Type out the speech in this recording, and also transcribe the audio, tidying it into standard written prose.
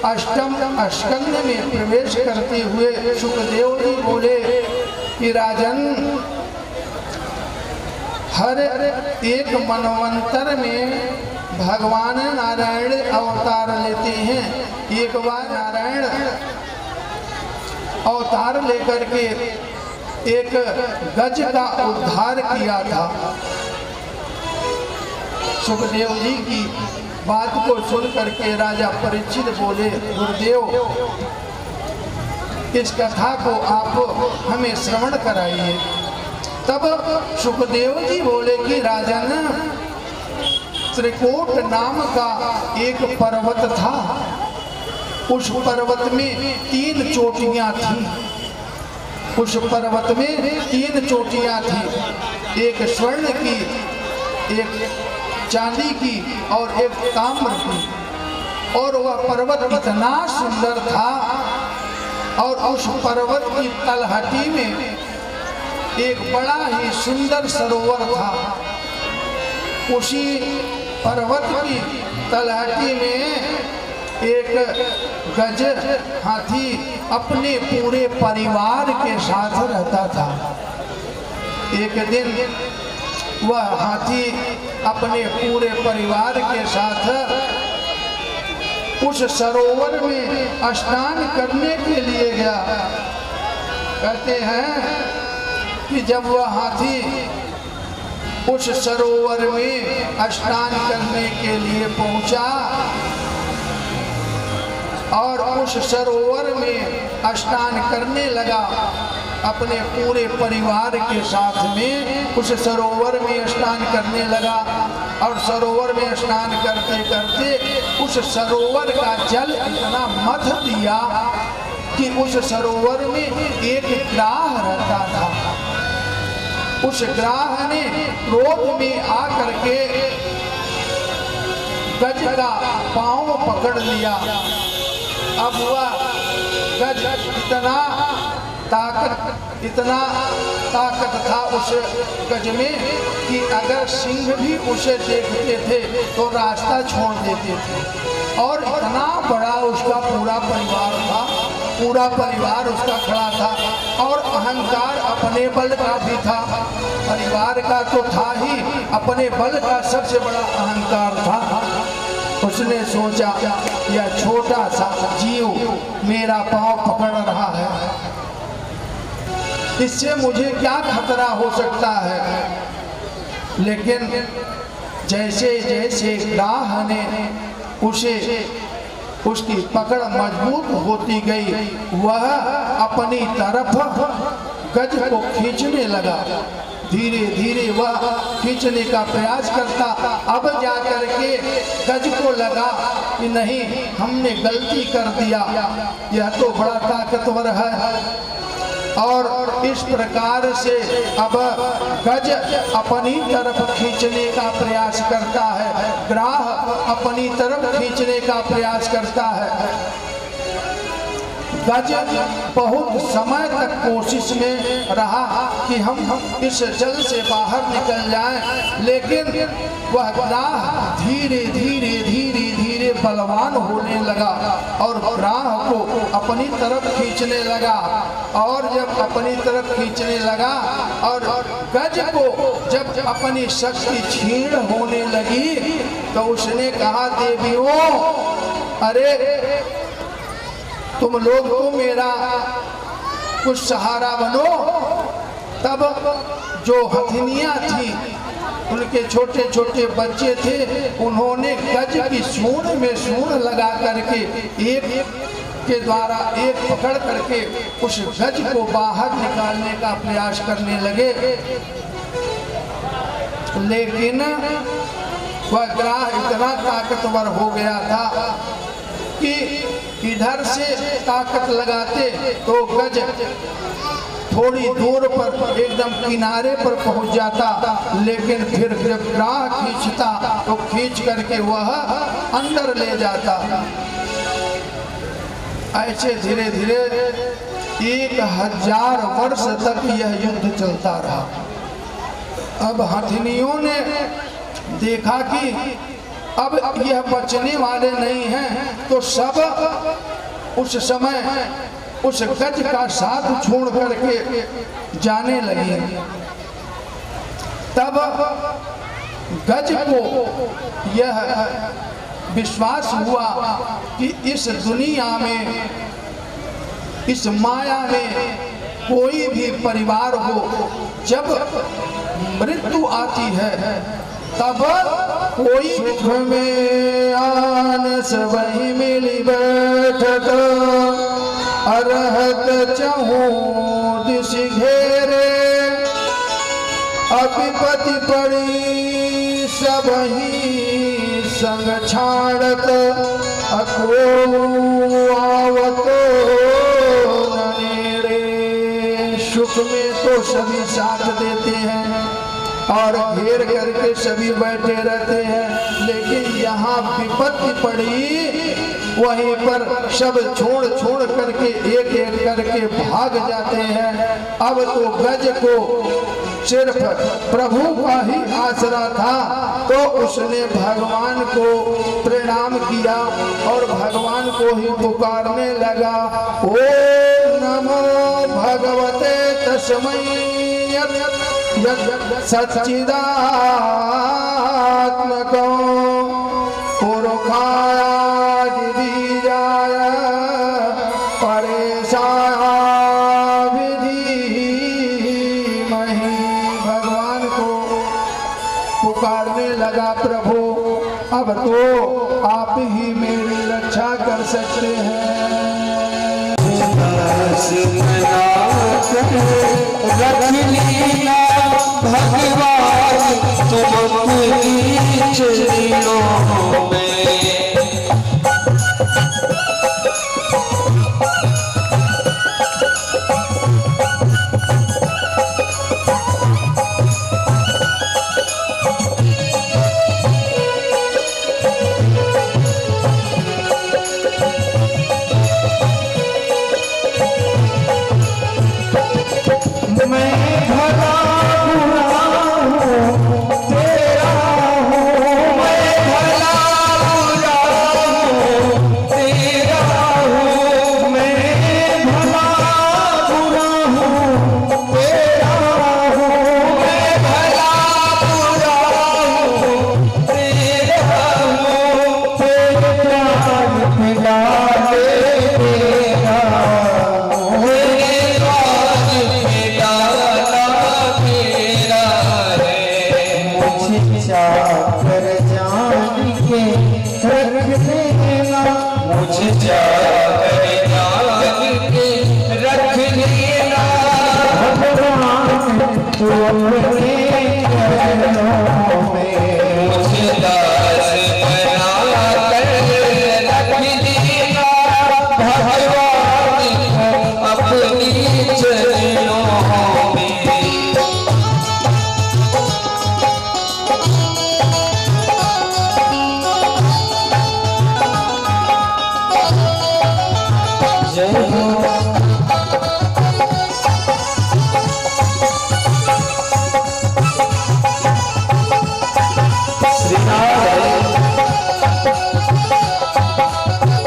अष्टम स्कंद में प्रवेश करते हुए सुखदेव जी बोले कि राजन, हर एक मनवंतर में भगवान नारायण अवतार लेते हैं। एक बार नारायण अवतार लेकर के एक गज का उद्धार किया था। सुखदेव जी की बात को सुन करके राजा परीक्षित बोले, गुरुदेव, इस कथा को आप हमें श्रवण कराइए। तब सुखदेव जी बोले कि राजन, त्रिकोट नाम का एक पर्वत था। उस पर्वत में 3 चोटियां थी। उस पर्वत में 3 चोटियां थी, एक स्वर्ण की, एक चांदी की और एक ताम्र की। और वह पर्वत इतना सुंदर था और उस पर्वत की तलहटी में एक बड़ा ही सुंदर सरोवर था। उसी पर्वत की तलहटी में एक गज हाथी अपने पूरे परिवार के साथ रहता था। एक दिन वह हाथी अपने पूरे परिवार के साथ उस सरोवर में स्नान करने के लिए गया। कहते हैं कि जब वह हाथी उस सरोवर में स्नान करने के लिए पहुंचा और उस सरोवर में स्नान करने लगा, अपने पूरे परिवार के साथ में उस सरोवर में स्नान करने लगा। और सरोवर में स्नान करते करते उस सरोवर का जल इतना मथ दिया कि उस सरोवर में एक ग्राह रहता था। उस ग्राह ने क्रोध में आकर के गज का पांव पकड़ लिया। अब वह गज इतना ताकत था उस गज में कि अगर सिंह भी उसे देखते थे तो रास्ता छोड़ देते थे। और इतना बड़ा उसका पूरा परिवार था, पूरा परिवार उसका खड़ा था। और अहंकार अपने बल का भी था, परिवार का तो था ही, अपने बल का सबसे बड़ा अहंकार था। उसने सोचा, यह छोटा सा जीव मेरा पांव पकड़ रहा है, इससे मुझे क्या खतरा हो सकता है। लेकिन जैसे जैसे ग्राह ने उसकी पकड़ मजबूत होती गई, वह अपनी तरफ गज को खींचने लगा। धीरे धीरे वह खींचने का प्रयास करता। अब जाकर के गज को लगा कि नहीं, हमने गलती कर दिया, यह तो बड़ा ताकतवर है। और इस प्रकार से अब गज अपनी तरफ खींचने का प्रयास करता है, ग्राह अपनी तरफ खींचने का प्रयास करता है। गज बहुत समय तक कोशिश में रहा कि हम इस जल से बाहर निकल जाएं, लेकिन वह ग्राह धीरे धीरे धीरे धीरे बलवान होने लगा और ग्राह को अपनी तरफ खींचने लगा। और जब अपनी तरफ खींचने लगा और गज को जब अपनी शक्ति क्षीण होने लगी तो उसने कहा, देवियों, अरे तुम लोग तो मेरा कुछ सहारा बनो। तब जो हथिनियां थी, उनके छोटे छोटे बच्चे थे, उन्होंने गज की सूंड में सूंड लगा करके एक के द्वारा एक पकड़ करके उस गज को बाहर निकालने का प्रयास करने लगे। लेकिन वह ग्राह इतना ताकतवर हो गया था कि इधर से ताकत लगाते तो गज थोड़ी दूर पर एकदम किनारे पर पहुंच जाता, लेकिन फिर जब ग्राह खींचता तो खींच करके वह अंदर ले जाता। ऐसे धीरे धीरे 1000 वर्ष तक यह युद्ध चलता रहा। अब हथिनियों ने देखा कि अब यह बचने वाले नहीं हैं, तो सब उस समय उस गज का साथ छोड़ करके जाने लगे। तब गज को यह विश्वास हुआ कि इस दुनिया में, इस माया में कोई भी परिवार हो, जब मृत्यु आती है तब कोई में आन सबही मिली बैठत, अरहत चहूँ दिश घेरे, अभिपति पड़ी सबही संग छाड़त, अको आवत ननेरे। सुख में तो सभी साथ देते हैं और घेर करके सभी बैठे रहते हैं, लेकिन यहाँ विपत्ति पड़ी वहीं पर सब छोड़ छोड़ करके एक एक करके भाग जाते हैं। अब तो गज को सिर्फ प्रभु का ही आसरा था, तो उसने भगवान को प्रणाम किया और भगवान को ही पुकारने लगा, ओ नमो भगवते तस्मै सच्चिदात्मको पुरुषाय गिरिजाय परेशाय विधीमहि। भगवान को पुकारने लगा, प्रभु अब तो आप ही मेरी रक्षा कर सकते हैं। रख लीला भगवान तुम अपनी चरणों में। भगवान